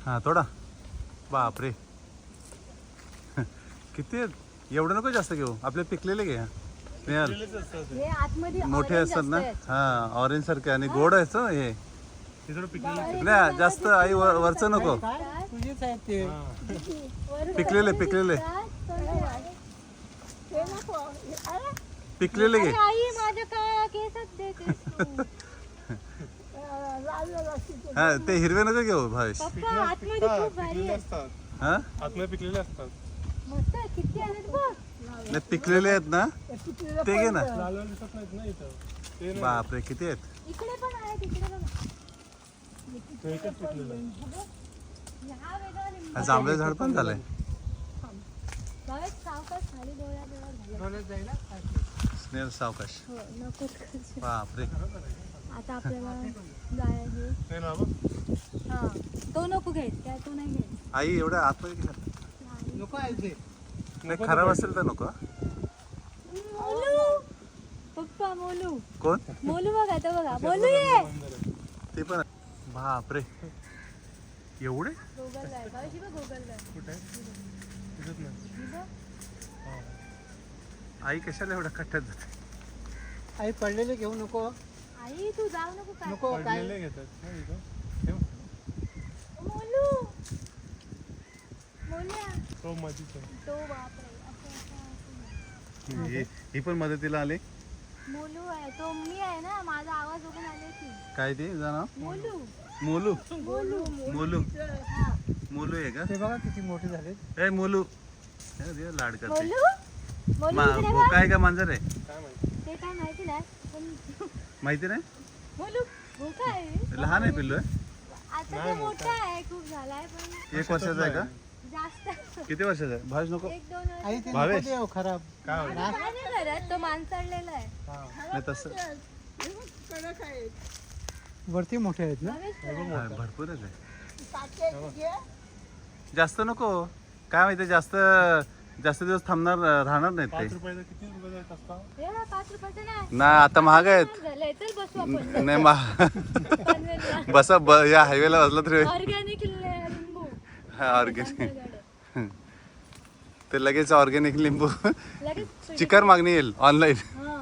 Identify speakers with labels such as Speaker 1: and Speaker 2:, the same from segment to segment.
Speaker 1: हा थोडा बापरे किती आहेत? एवढं नको जास्त घेऊ, आपले पिकलेले घे स्नेहल.
Speaker 2: हे आतमध्ये
Speaker 1: मोठे
Speaker 2: orange
Speaker 1: असतात ना,
Speaker 2: असतात.
Speaker 1: हा ऑरेंज सारखे आणि गोड आहेत हं हे.
Speaker 2: बाहेर
Speaker 1: नाही जास्त आई वरचं नको,
Speaker 3: तुझेच आहेत ते.
Speaker 2: वरून
Speaker 1: पिकलेले पिकलेले
Speaker 2: हे नको. अरे,
Speaker 1: पिकलेले घे.
Speaker 2: अरे आई माझ्या काय केसात देतेस तू? लाल असते ते.
Speaker 1: हा ते हिरवे नको घेऊ भावेश.
Speaker 2: पप्पा आतमध्ये खूप भारी आहे.
Speaker 1: हा
Speaker 4: आतमध्ये पिकलेले असतात.
Speaker 2: मस्त आहे, किती आलेत बघ.
Speaker 1: नाही पिकलेले आहेत ना, ते घे ना.
Speaker 4: लाल लाल दिसत नाहीत ना इथं. ते नाही.
Speaker 1: बापरे किती आहेत.
Speaker 2: इकडे पण आहे, तिकडे पण आहे.
Speaker 4: ते एकच पिकलेलं आहे.
Speaker 2: हा वेगळा लिंबू.
Speaker 1: हा जांभळे झाड पण झालंय.
Speaker 2: बघ, सावकाश खाली डोळ्या झालं.
Speaker 3: डोळ्यात जाईल हा.
Speaker 1: स्नेहल सावकाश.
Speaker 2: हो, नकोच करशील.
Speaker 1: बापरे
Speaker 2: आता आपल्याला जायचं.
Speaker 4: ते ना बघ.
Speaker 2: हा, तो नको घ्यायच, त्या तो नाही घ्यायच.
Speaker 1: आई एवढ्या आतमध्ये घे.
Speaker 3: नको आहे ते.
Speaker 1: नाही खराब असेल तर नको.
Speaker 2: मोलू पप्पा, मोलू
Speaker 1: कोण
Speaker 2: मोलू बघा, तो बघा मोलू ये.
Speaker 1: ते पण बापरे एवढे.
Speaker 2: गोगल गाय कशी बघ, गोगल गाय
Speaker 4: कुठे आहे? दिसत नाही.
Speaker 2: ही बघ.
Speaker 1: आई कशाला एवढ्या कट्ट्यात जाते.
Speaker 3: आई पडलेले घेऊ नको.
Speaker 2: आई तू जाऊ नको काय.
Speaker 3: नको काय.
Speaker 4: पडलेले घेतात ना इथं. ठेव.
Speaker 2: मोलू मोल्या
Speaker 4: तो मधीच आहे.
Speaker 2: तो बापरे, असं.
Speaker 1: ही पण मदतीला आली.
Speaker 2: मोलू आहे तो, मी आहे ना, माझा आवाज बघून आले की.
Speaker 1: काय ते जाणं
Speaker 2: मोलू
Speaker 1: मोलू
Speaker 2: मोलू
Speaker 1: मोलू
Speaker 2: हा.
Speaker 1: मोलू आहे का.
Speaker 3: ते बघा किती मोठे झाले.
Speaker 1: ए मोलू हे दे, लाड करते.
Speaker 2: मोलू मोलू इकडे बघ.
Speaker 1: काय का मांजर आहे
Speaker 4: काय माहिती.
Speaker 2: ते काय माहिती नाही, पण
Speaker 1: माहिती नाही.
Speaker 2: मोलू मोठा आहे.
Speaker 1: लहान आहे पिल्लू आहे.
Speaker 2: आता तो मोठा आहे, खूप झालाय, पण
Speaker 1: 1 वर्षाचा आहे का.
Speaker 2: जास्त
Speaker 1: किती वर्षाचा आहे भावेश. नको
Speaker 2: 1-2 वर्ष.
Speaker 3: आई ते
Speaker 1: भावेश.
Speaker 3: नको देऊ खराब.
Speaker 4: काय माहिती.
Speaker 2: काय नाही करत, तो माणसडलेला आहे.
Speaker 1: नाही तसं
Speaker 3: वरती मोठे आहेत ना.
Speaker 2: भावेश
Speaker 1: हा, भरपूरच आहे. जास्त नको, काय माहिती जास्त जास्त दिवस थांबणार राहणार नाहीत
Speaker 4: 5
Speaker 1: ते.
Speaker 4: रुपयाचा किती रुपयाचा येत असता.
Speaker 2: हे बघ, 5 रुपयाचं नाही.
Speaker 1: नाही आता महाग आहेत.
Speaker 2: झालंय, चल बसू आपण
Speaker 1: नाही
Speaker 2: पनवेलला.
Speaker 1: बसा या हायवेला बसला तरी
Speaker 2: ऑर्गॅनिक लिंबू.
Speaker 1: ऑर्गेनिक ते लगेच ऑर्गेनिक लिंबू
Speaker 2: लगेच
Speaker 1: चिकार मागणी येईल ऑनलाईन.
Speaker 2: हा,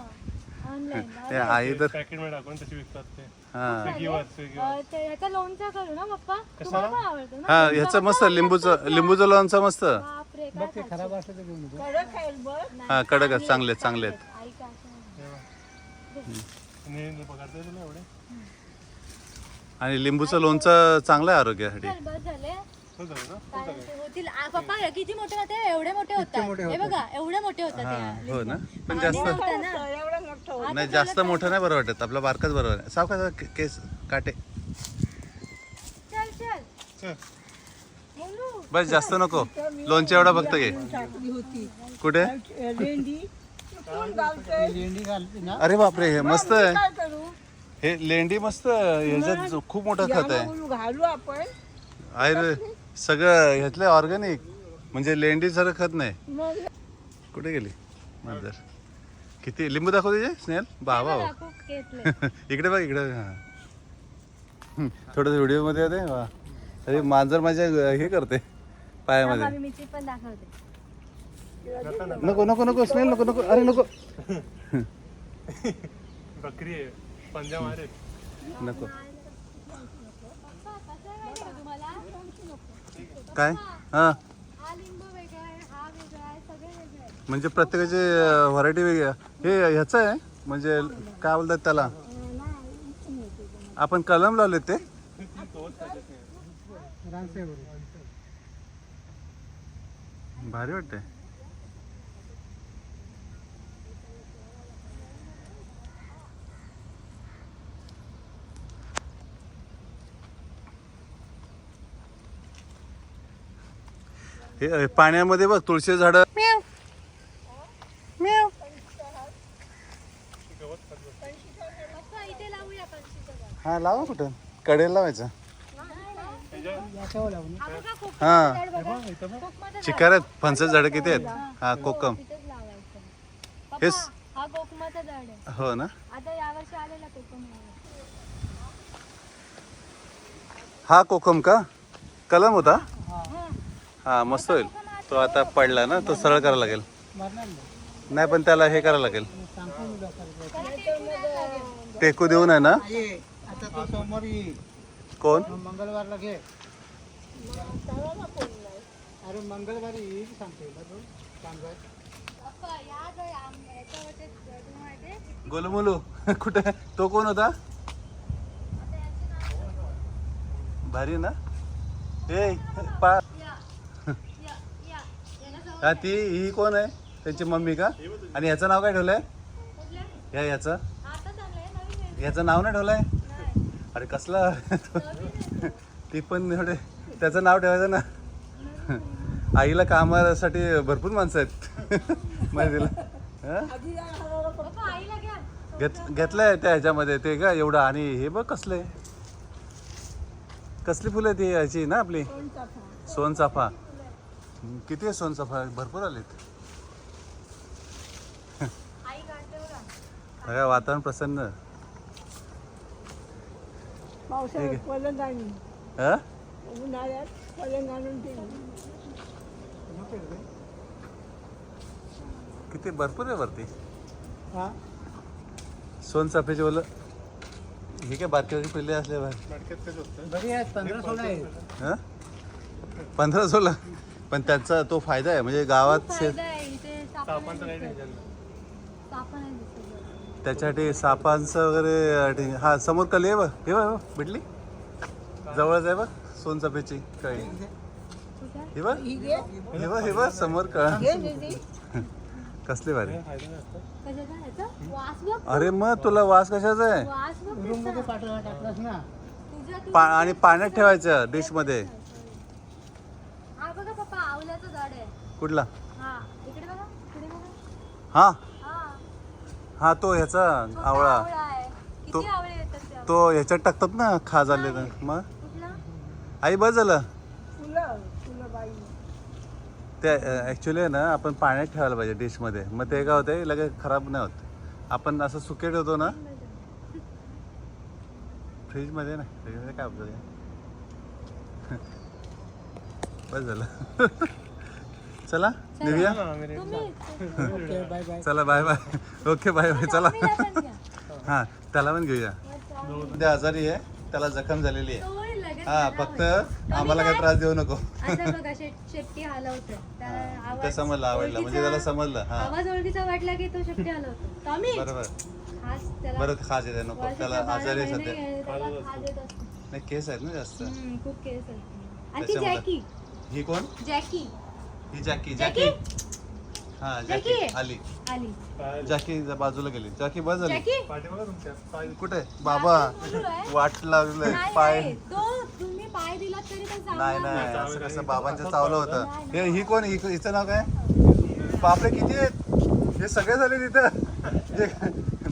Speaker 2: ऑनलाईन.
Speaker 1: ते आई तर
Speaker 4: पॅकेट मध्ये टाकून तशी विकतात ते.
Speaker 1: हा
Speaker 4: स्विगीवर.
Speaker 2: ते ह्याचा लोणचा करू ना पप्पा, तुम्हाला पण आवडतं ना.
Speaker 1: हा ह्याचं मस्त लिंबूचं लोणचं मस्त.
Speaker 2: बापरे,
Speaker 3: बघ
Speaker 2: काय
Speaker 3: ते खराब असलं तर घेऊ नको.
Speaker 1: हा कडक आहेत, चांगले आहेत, चांगले आहेत.
Speaker 2: आई काय असं.
Speaker 4: आणि पकडता येतं ना एवढे.
Speaker 1: आणि लिंबूचं लोणचं चांगलं आहे आरोग्यासाठी.
Speaker 2: चल, बस झाले.
Speaker 4: हो झालं ना.
Speaker 2: कारण ते होतील. पप्पा किती मोठे होते, एवढे मोठे होतात. हे बघा, एवढे मोठे होतात
Speaker 1: हा
Speaker 2: ते.
Speaker 1: हो ना, पण
Speaker 2: आधी
Speaker 1: जास्त
Speaker 2: नव्हतं ना.
Speaker 1: नाही, जास्त मोठं नाही बरं वाटत. आपला बारकाच बरोबर आहे. सावकाश केस काटे.
Speaker 2: चल चल
Speaker 4: चल.
Speaker 2: मोलू.
Speaker 1: बस जास्त नको, लोणचं एवढा फक्त घे. कुठे.
Speaker 3: लेंडी घालते ना.
Speaker 1: अरे बापरे हे मस्त आहे. हे लेंडी मस्त ह्याच्यात खूप मोठं खत आहे.
Speaker 2: घालू आपण.
Speaker 1: आहे रे सगळं ह्यातलं ऑर्गॅनिक, म्हणजे लेंडी सारं खत नाही. कुठे गेली मांजर. किती लिंबू दाखव त्याचे स्नेहल. बाबा
Speaker 2: खूप घेतले.
Speaker 1: इकडे बघ इकडे. हा थोडं व्हिडिओ मध्ये होते. वा अरे मांजर माझ्या हे करते पायामध्ये.
Speaker 2: मी मिरची पण दाखवते.
Speaker 1: नको नको नको स्नेहल नको नको. अरे नको
Speaker 4: बकरी आहे. पंजा मारे.
Speaker 1: नको.
Speaker 2: पप्पा, कसं आहे माहिती का तुम्हाला?
Speaker 1: काय. हा
Speaker 2: हा लिंबू वेगळा आहे, हा वेगळा आहे, सगळे वेगळे आहेत.
Speaker 1: म्हणजे प्रत्येकाची व्हरायटी वेगळी आहे. हे ह्याचं आहे म्हणजे काय बोलतात त्याला, आपण कलम लावले ते.
Speaker 3: रानसेवर.
Speaker 1: भारी वाटतंय. हे पाण्यामध्ये बघ तुळशी झाड.
Speaker 2: पप्पा, इथे लावूया कळशीचं झाड.
Speaker 1: हा लावा कुठं कडेला लावायचं.
Speaker 3: याच्यावर लावून.
Speaker 2: हा बघा, कोकमाचं
Speaker 1: हा
Speaker 2: झाड बघा. कोकमाचं झाड.
Speaker 1: चिकार आहेत, फणसाचे झाड किती आहेत. हा कोकम.
Speaker 2: तिथेच लावायचं.
Speaker 1: हेच.
Speaker 2: पप्पा, हा कोकमाचं झाड आहे.
Speaker 1: हो ना.
Speaker 2: आता यावर्षी आलेला कोकम आहे.
Speaker 1: हा कोकम का. कलम होता
Speaker 3: हा
Speaker 1: हा मस्त होईल. तो आता पडला ना, तो सरळ करायला लागेल.
Speaker 3: मारणार नाही.
Speaker 1: नाही पण त्याला हे करायला लागेल,
Speaker 3: सांगतो मी डॉक्टर.
Speaker 1: टेकू देऊन आहे ना.
Speaker 3: ये आता तो सोमवारी
Speaker 1: कोण
Speaker 3: मंगळवारला घे. अरे मंगळवारी येईल सांगतोय ना तो सांगतोय.
Speaker 1: गोलमुलू कुठे तो कोण होता? भारी ना. ए पा हा ती ही कोण आहे? त्यांची मम्मी का? आणि याचं नाव काय ठेवलंय? याचं नाव नाही ठेवलंय? अरे कसला ती पण एवढे त्याचं नाव ठेवायचं ना. आईला कामासाठी भरपूर माणसं आहेत माहिती तिला. घेतलंय त्या ह्याच्यामध्ये ते का एवढं. आणि हे बघ कसले कसली फुलं ती याची ना आपली सोनचाफा. किती आहे सोनचाफा? भरपूर आलेत. बघा वातावरण प्रसन्न.
Speaker 3: पावसाळ्यात पलंग आणि
Speaker 1: हा
Speaker 3: उन्हाळ्यात पलंग आणून
Speaker 1: किती भरपूर आहे वरती
Speaker 3: हा
Speaker 1: सोनचाफ्याचे बोल. हे काय बारक्याची पिल्ले असले बाहेर.
Speaker 4: मडक्यात तेच होतं.
Speaker 3: बरी आहेत 15-16 आहेत.
Speaker 1: हा 15-16. पण त्याचा तो फायदा आहे म्हणजे गावात
Speaker 4: सापांचं काही टेन्शन नाही.
Speaker 1: त्याच्यासाठी सापांचं वगैरे. हा समोर कली आहे बघ. हे बघ भेटली जवळच आहे बघ सोनचाफ्याची कळी. हे बघ हे बघ हे बघ समोर कळा. कसले भारी. अरे मग तुला वास कशाचा आहे?
Speaker 3: रूम मध्ये टाकलास ना.
Speaker 1: आणि पाण्यात ठेवायचं डिश मध्ये.
Speaker 2: हा बघा पप्पा आवल्याचं झाड आहे.
Speaker 1: कुठला?
Speaker 2: हा इकडे बघा, इकडे बघा.
Speaker 1: हा
Speaker 2: हा
Speaker 1: हा तो ह्याचा आवळा.
Speaker 2: आवळा आहे.
Speaker 1: तो-
Speaker 2: किती आवळे येतात त्या?
Speaker 1: तो ह्याच्यात टाकतात ना खा झाले ना. मग
Speaker 2: कुठला?
Speaker 1: आई बस झालं.
Speaker 3: फुलं फुलं बाई.
Speaker 1: ते ॲक्च्युली आहे ना आपण पाण्यात ठेवायला पाहिजे डिशमध्ये. मग ते काय होते लगेच खराब नाही होत. आपण असं सुके ठेवतो ना फ्रीजमध्ये नाही. फ्रीजमध्ये काय उपयोग आहे. बस झालं. चला निघूया.
Speaker 3: Okay bye bye.
Speaker 1: चला bye bye. Okay bye bye. चला
Speaker 2: तुम्ही पण घ्या.
Speaker 1: हां त्याला पण घेऊया. ते आजारी आहे, त्याला जखम झालेली आहे.
Speaker 2: तो होईल लगेच
Speaker 1: हा
Speaker 2: बरा
Speaker 1: फक्त
Speaker 2: होईल.
Speaker 1: आम्हाला काही त्रास देऊ नको.
Speaker 2: असं बघा शेपटी हलवतोय. त्याला
Speaker 1: ते
Speaker 2: आवाज
Speaker 1: समजलं आवडलं म्हणजे त्याला समजलं. हा
Speaker 2: आवाज ओळखीचा वाटला की तो शेपटी हलवतो. टॉमी
Speaker 1: बरोबर.
Speaker 2: खास त्याला
Speaker 1: बरं खाज येते नको त्याला.
Speaker 2: वर्षाच्या
Speaker 1: आजारी आहे
Speaker 2: 12
Speaker 1: सध्या.
Speaker 2: महिने त्याला खाज येत असते.
Speaker 1: नाही केस आहेत ना जास्त.
Speaker 2: खूप केस आहे. आणि ती
Speaker 1: त्याच्यामुळे.
Speaker 2: जॅकी
Speaker 1: ही कोण?
Speaker 2: जॅकी
Speaker 1: ही जॅकी.
Speaker 2: जॅकी
Speaker 1: हा
Speaker 2: जॅकी?
Speaker 1: जॅकी आली.
Speaker 2: आली.
Speaker 1: जॅकी बाजूला गेली. जॅकी बस झाली.
Speaker 2: जॅकी
Speaker 4: पाठी बघा तुमच्या पाय.
Speaker 1: कुठे बाबा?
Speaker 2: बोलू आहे.
Speaker 1: वाट लागले
Speaker 2: नाही,
Speaker 1: पाय.
Speaker 2: नाही. तो तुम्ही पाय दिलात तरी तो चावणार
Speaker 1: नाही
Speaker 2: नाही.
Speaker 1: नाही असं कसं बाबांचं चावलं होतं. हे ही कोण? हिचं नाव काय? बापरे किती आहेत हे सगळे झाले तिथं.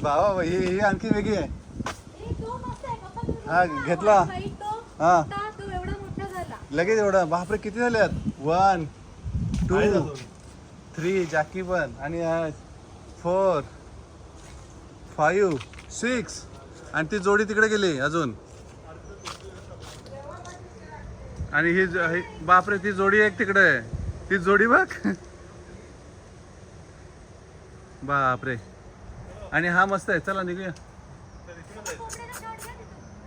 Speaker 1: बाबा ही आणखी वेगळी आहे.
Speaker 2: ए, तो मस्त आहे. पप्पा तुम्ही
Speaker 1: हा,
Speaker 2: बघा.
Speaker 1: घेतला.
Speaker 2: व्हाईट तो
Speaker 1: हा
Speaker 2: होता, तो एवढा मोठा झाला.
Speaker 1: लगेच एवढं. बापरे किती झाल्यात? 1
Speaker 4: आहे
Speaker 1: 2
Speaker 4: अजून.
Speaker 1: 3 जॅकी पण आणि 4 5 6 आणि ती जोडी तिकडे गेली अजून. आणि ही बापरे ती जोडी एक तिकडे आहे. ती जोडी बघ. बापरे. आणि हा मस्त आहे. चला निघूया.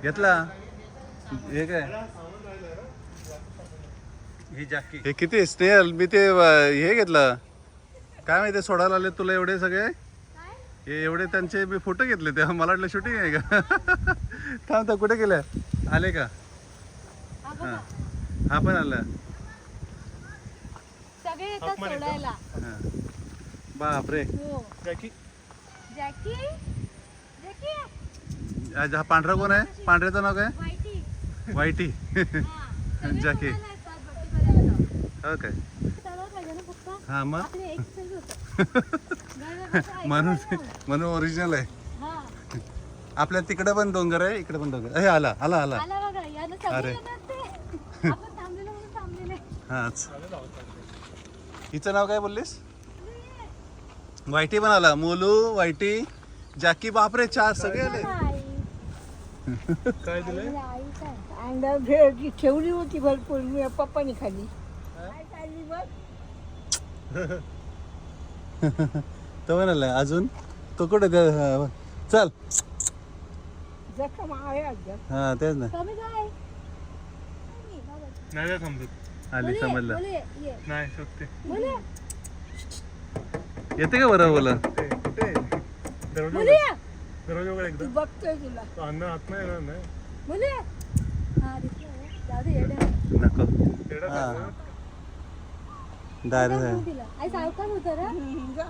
Speaker 1: घेतला. हे काय? ही जॅकी. हे किती स्नेहल मी ते हे घेतलं काय माहिती सोडायला आले तुला एवढे सगळे. हे एवढे त्यांचे मी फोटो घेतले तेव्हा मला वाटलं शूटिंग आहे का. थांब तर कुठे गेले? आले का?
Speaker 2: हा बघा.
Speaker 1: हा पण आला.
Speaker 2: सगळे येतात सोडायला.
Speaker 1: हा. बापरे.
Speaker 2: हो.
Speaker 4: जॅकी.
Speaker 2: जॅकी जॅकी
Speaker 1: आज हा पांढरा कोण आहे? पांढऱ्याचं नाव काय?
Speaker 2: व्हाईटी.
Speaker 1: व्हाईटी.
Speaker 2: हा. सगळे
Speaker 1: जॅकी.
Speaker 2: सोडायला येतात बट्टीपर्यंत.
Speaker 1: हो काय?
Speaker 2: चालवलं पाहिजे ना पप्पा.
Speaker 1: हा मग
Speaker 2: आपले एक्सरसाइज होतं. बरं, बरं, ऐका
Speaker 1: म्हणून
Speaker 2: ना.
Speaker 1: म्हणून ओरिजिनल आहे.
Speaker 2: हा.
Speaker 1: आपल्या तिकडे पण डोंगर आहे इकडे पण डोंगर. हे आला आला आला.
Speaker 2: आला बघा यानं सगळे
Speaker 1: अरे.
Speaker 2: येतात ते. आपण थांबलेलो म्हणून थांबलेले.
Speaker 1: हाच. हिचं नाव काय बोललीस? व्हाईटी पण आला. मोलू व्हाईटी जॅकी. बापरे 4 सगळे आले.
Speaker 2: आई.
Speaker 4: काय दिलंय?
Speaker 2: आई काय?
Speaker 5: अंडा भेळ ती ठेवली होती भरपूर मी पप्पानी खाली काय खाल्ली बघ
Speaker 1: तो म्हणाला अजून तो कुठे चल
Speaker 5: जखम आहे अद्याप
Speaker 1: हा तेच ना
Speaker 2: कमी काय
Speaker 4: नाही नाही समजत
Speaker 1: आली समजलं
Speaker 2: बोले ये
Speaker 4: नाही शोधते
Speaker 2: बोले
Speaker 1: येते का बरं बोला
Speaker 4: कुठे कुठे दरवाजा
Speaker 2: बोले
Speaker 4: उघड. दरवाजा उघड
Speaker 5: तू
Speaker 4: एकदा
Speaker 5: बघतोय तुला
Speaker 4: तो अन्न आत नाही येणार नाही
Speaker 2: बोले हा दिसलं जाऊ दे येडे
Speaker 1: नको
Speaker 4: तेवढा
Speaker 1: हा.
Speaker 4: खायचं.
Speaker 1: डायरेक्ट
Speaker 2: दिला आई सावकाश होतं रे
Speaker 5: जा